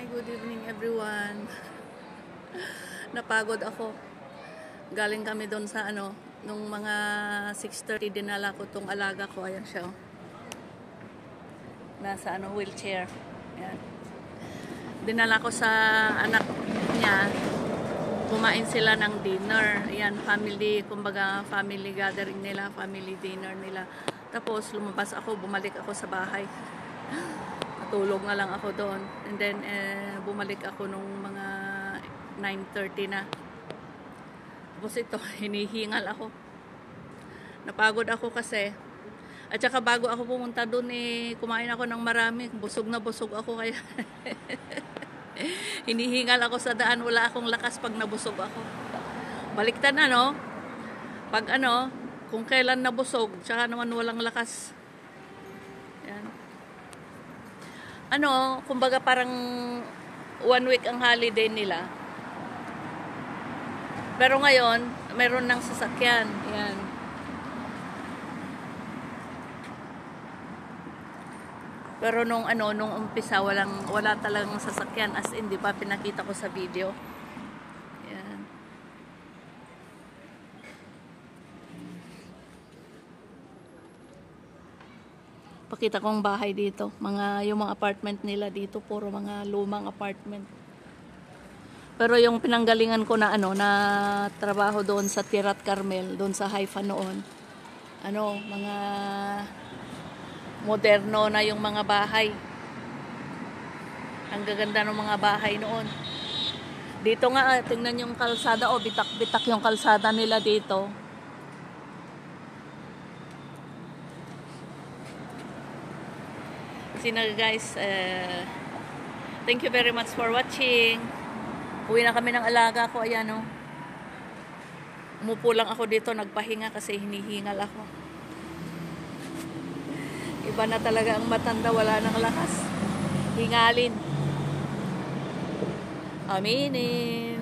Hi, good evening everyone. Napagod ako. Galing kami doon sa nung mga 6:30 dinala ko tong alaga ko. Ayan siya. Nasa wheelchair. Ayan. Dinala ko sa anak niya. Kumain sila ng dinner. Ayan, family, kumbaga family gathering nila, family dinner nila. Tapos lumabas ako, bumalik ako sa bahay. Tulog na lang ako doon. And then, bumalik ako nung mga 9:30 na. Tapos ito, hinihingal ako. Napagod ako kasi. At saka bago ako pumunta doon, kumain ako ng marami. Busog na busog ako kaya. Hinihingal ako sa daan. Wala akong lakas pag nabusog ako. Baliktad na, no? Pag kung kailan nabusog, tsaka naman walang lakas. Yan. Kumbaga parang 1 week ang holiday nila. Pero ngayon, meron ng sasakyan. Yan. Pero nung umpisa, wala talagang sasakyan, as in, di ba, pinakita ko sa video. Yan. Pakita ko ang bahay dito. Yung mga apartment nila dito, puro mga lumang apartment. Pero yung pinanggalingan ko na na trabaho doon sa Tirat Carmel, doon sa Haifa noon. Mga moderno na yung mga bahay. Ang gaganda ng mga bahay noon. Dito nga, tingnan yung kalsada, bitak-bitak yung kalsada nila dito. Guys, thank you very much for watching. Uwi na kami ng alaga ko. Ayan, umupo lang ako dito, nagpahinga kasi hinihingal ako. Iba na talaga ang matanda, wala nang lakas. Hingalin. Aminin.